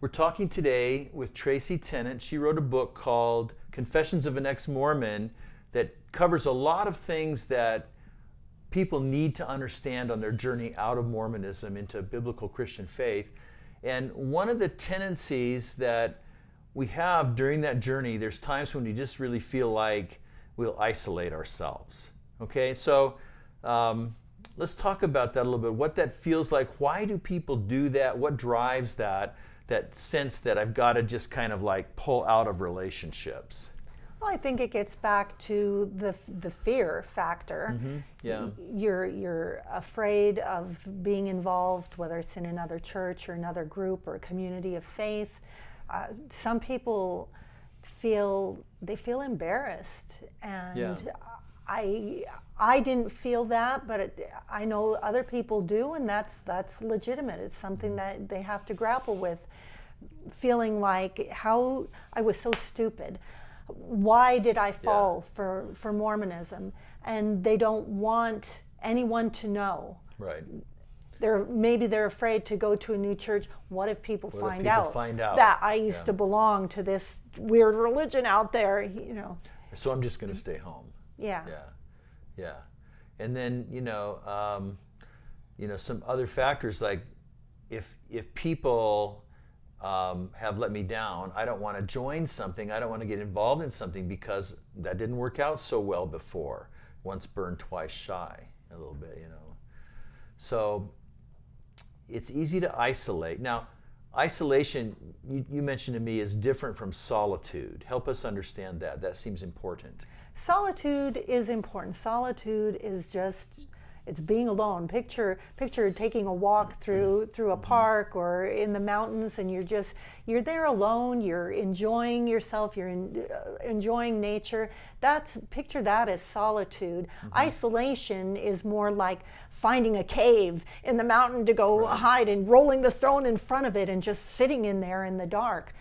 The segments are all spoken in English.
We're talking today with Tracy Tennant. She wrote a book called Confessions of an Ex-Mormon that covers a lot of things that people need to understand on their journey out of Mormonism into biblical Christian faith. And one of the tendencies that we have during that journey, there's times when we just really feel like we'll isolate ourselves. Okay, so let's talk about that a little bit, what that feels like. Why do people do that? What drives that sense that I've got to just kind of like pull out of relationships? Well, I think it gets back to the fear factor. Mm-hmm. Yeah. You're afraid of being involved, whether it's in another church or another group or a community of faith. Some people feel embarrassed, and Yeah. I didn't feel that, but I know other people do, and that's legitimate. It's something that they have to grapple with, feeling like, how I was so stupid. Why did I fall for Mormonism? And they don't want anyone to know. Right. Maybe they're afraid to go to a new church. What if people find out that I used to belong to this weird religion out there? You know. So I'm just going to stay home. Yeah. Yeah. And then some other factors, like if people have let me down, I don't want to join something, I don't want to get involved in something because that didn't work out so well before. Once burned, twice shy, a little bit, So it's easy to isolate. Now, isolation, you mentioned to me, is different from solitude. Help us understand that. That seems important. Solitude is important. Solitude is just, it's being alone. Picture taking a walk through a park or in the mountains, and you're there alone. You're enjoying yourself. You're enjoying nature. Picture that as solitude. Mm-hmm. Isolation is more like finding a cave in the mountain to go hide and rolling the stone in front of it and just sitting in there in the dark.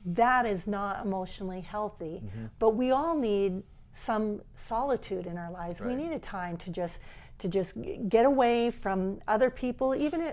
That is not emotionally healthy. Mm-hmm. But we all need some solitude in our lives. Right. We need a time to just get away from other people. Even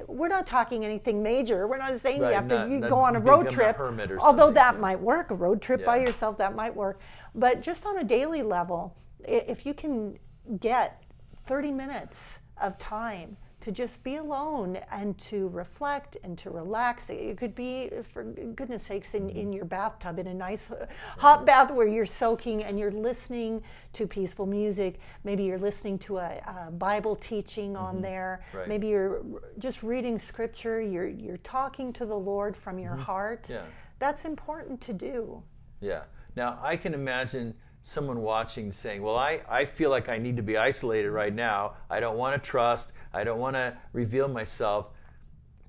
we're not talking anything major. We're not saying you have to go on a road trip. Although that might work, a road trip by yourself, that might work. But just on a daily level, if you can get 30 minutes of time to just be alone and to reflect and to relax. It could be, for goodness sakes, in your bathtub, in a nice hot bath where you're soaking and you're listening to peaceful music. Maybe you're listening to a Bible teaching on there. Right. Maybe you're just reading scripture. You're talking to the Lord from your heart. Yeah. That's important to do. Yeah. Now, I can imagine someone watching saying, well, I feel like I need to be isolated right now. I don't want to trust. I don't want to reveal myself.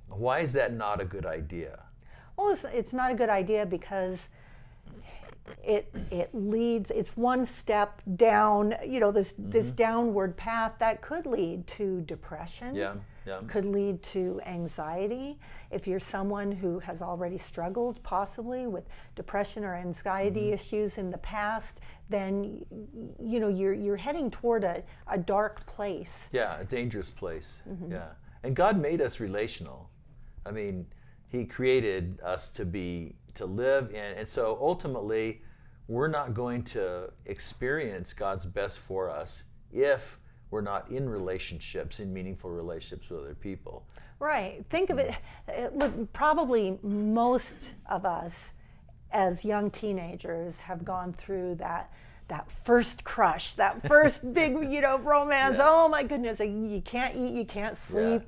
Why is that not a good idea? Well, it's not a good idea because it leads, it's one step down, this downward path that could lead to depression. Yeah. Could lead to anxiety. If you're someone who has already struggled possibly with depression or anxiety issues in the past, then you're heading toward a dark place. Yeah, a dangerous place. Yeah. And God made us relational. I mean, He created us to live, and so ultimately we're not going to experience God's best for us if we're not in relationships, in meaningful relationships with other people. Right. Think of it, look, probably most of us as young teenagers have gone through that first crush, that first big, romance. Yeah. Oh my goodness, you can't eat, you can't sleep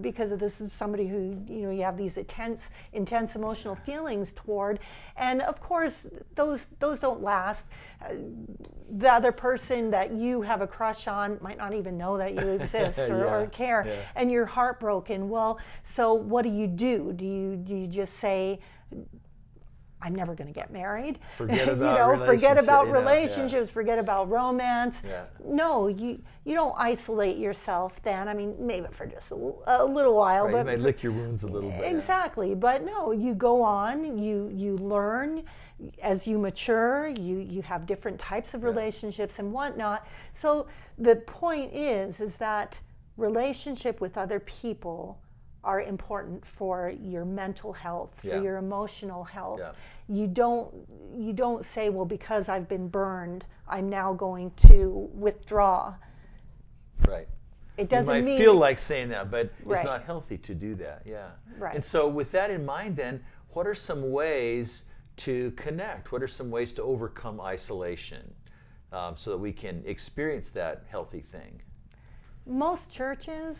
because of this is somebody who, you have these intense emotional feelings toward. And of course, those don't last. The other person that you have a crush on might not even know that you exist or care. Yeah. And you're heartbroken. Well, so what do? Do you just say, I'm never going to get married. Forget about relationships. Forget about romance. Yeah. No, you don't isolate yourself then. I mean, maybe for just a little while. Right, but you may lick your wounds a little bit. Exactly. Yeah. But no, you go on, you learn. As you mature, you have different types of relationships and whatnot. So the point is that relationship with other people are important for your mental health, for Yeah. your emotional health. Yeah. You don't say, well, because I've been burned, I'm now going to withdraw. Right. It doesn't you might mean feel like saying that, but it's Right. not healthy to do that. Yeah. Right. And so with that in mind then, what are some ways to connect? What are some ways to overcome isolation so that we can experience that healthy thing? most churches,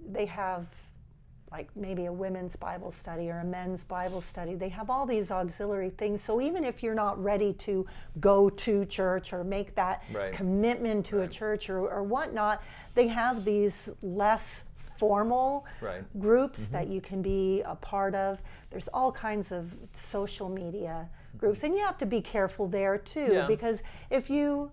they have like maybe a women's Bible study or a men's Bible study. They have all these auxiliary things. So even if you're not ready to go to church or make that Right. commitment to a church or whatnot, they have these less formal Right. groups that you can be a part of. There's all kinds of social media groups, and you have to be careful there too, Yeah. because if you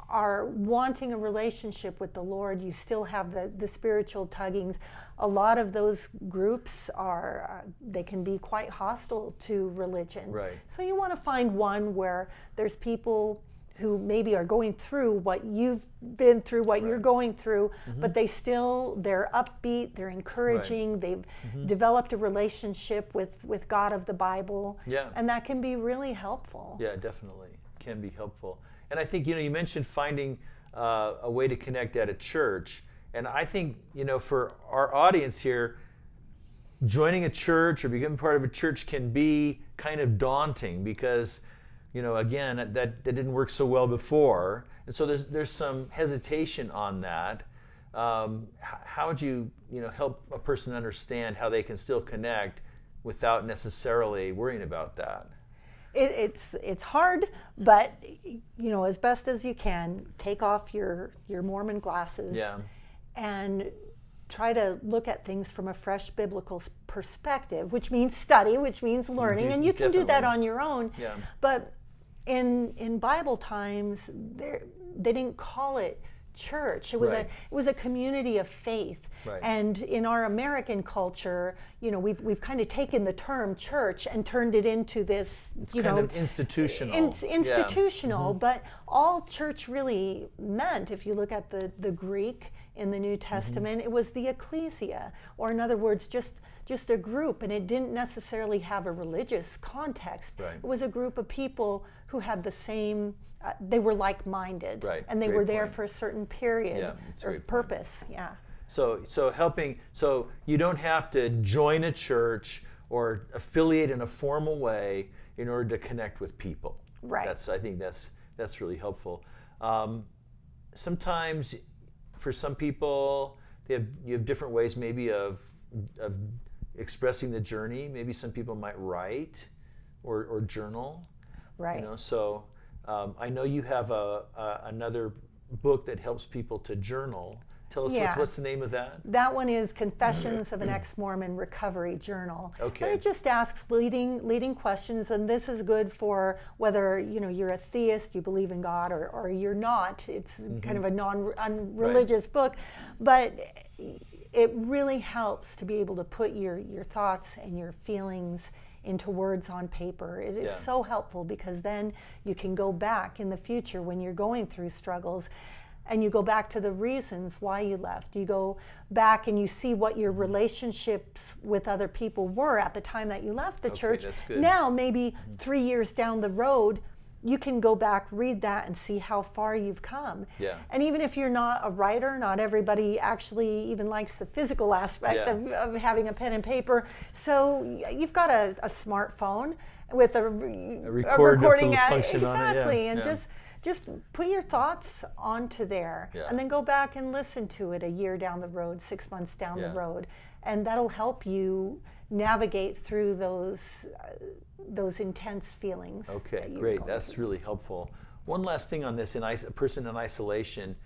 are wanting a relationship with the Lord, you still have the spiritual tuggings. A lot of those groups are they can be quite hostile to religion. Right. So you want to find one where there's people who maybe are going through what you've been through, what you're going through, but they're upbeat, they're encouraging, they've developed a relationship with God of the Bible. Yeah. And that can be really helpful. Yeah, definitely. Can be helpful. And I think, you mentioned finding a way to connect at a church. And I think, for our audience here, joining a church or becoming part of a church can be kind of daunting because, again, that didn't work so well before. And so there's some hesitation on that. How would you, help a person understand how they can still connect without necessarily worrying about that? It's hard, but as best as you can, take off your Mormon glasses Yeah. and try to look at things from a fresh biblical perspective, which means study, which means learning, and you can do that Definitely. on your own. Yeah. But in Bible times, they didn't call it church. It was Right. it was a community of faith. Right. And in our American culture, we've kind of taken the term church and turned it into this, Kind of institutional. institutional. But all church really meant, if you look at the Greek in the New Testament, it was the ecclesia, or in other words, just a group, and it didn't necessarily have a religious context. Right. It was a group of people who had the same, they were like-minded, Right. and they Great were there point. for a certain period Yeah, it's a or great point. purpose. Yeah. So you don't have to join a church or affiliate in a formal way in order to connect with people. Right. I think that's really helpful. Sometimes, for some people, you have different ways maybe of expressing the journey. Maybe some people might write or journal. Right. So I know you have another book that helps people to journal. Tell us Yeah. what's the name of that? That one is Confessions of an Ex-Mormon Recovery Journal. Okay. And it just asks leading questions, and this is good for whether you're a theist, you believe in God, or you're not. It's kind of a non-religious book, but it really helps to be able to put your thoughts and your feelings into words on paper. It is Yeah. so helpful because then you can go back in the future when you're going through struggles, and you go back to the reasons why you left. You go back and you see what your relationships with other people were at the time that you left the Okay, church. that's good. Now, maybe 3 years down the road, you can go back, read that, and see how far you've come. Yeah. And even if you're not a writer, not everybody actually even likes the physical aspect Yeah. of having a pen and paper. So you've got a smartphone with a recording function on it, yeah. exactly, and Yeah. just put your thoughts onto there, Yeah. and then go back and listen to it a year down the road, 6 months down Yeah. the road, and that'll help you navigate through those intense feelings. Okay, that you're great. going That's through. really helpful. One last thing on this, a person in isolation,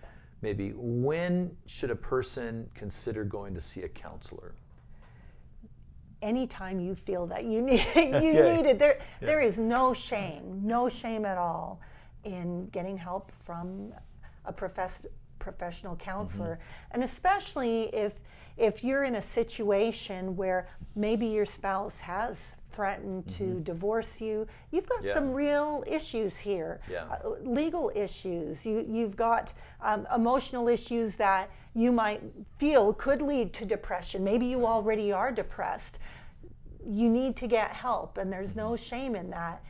maybe, when should a person consider going to see a counselor? Anytime you feel that you need Okay. need it, there is no shame at all in getting help from a professional counselor. And especially if you're in a situation where maybe your spouse has threatened to divorce you, you've got some real issues here, legal issues. You've got emotional issues that you might feel could lead to depression. Maybe you already are depressed. You need to get help, and there's no shame in that.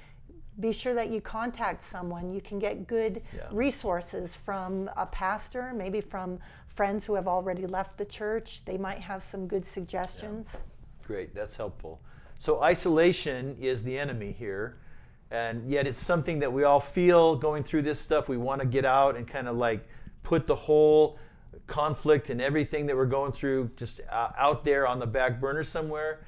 Be sure that you contact someone. You can get good resources from a pastor, maybe from friends who have already left the church. They might have some good suggestions. Great, that's helpful. So isolation is the enemy here, and yet it's something that we all feel going through this stuff. We want to get out and kind of like put the whole conflict and everything that we're going through just out there on the back burner somewhere.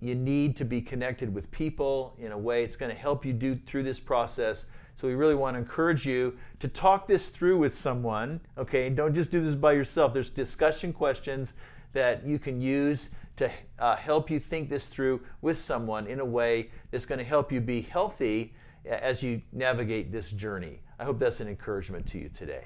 You need to be connected with people in a way it's going to help you do through this process. So we really want to encourage you to talk this through with someone, okay? Don't just do this by yourself. There's discussion questions that you can use to help you think this through with someone in a way that's going to help you be healthy as you navigate this journey. I hope that's an encouragement to you today.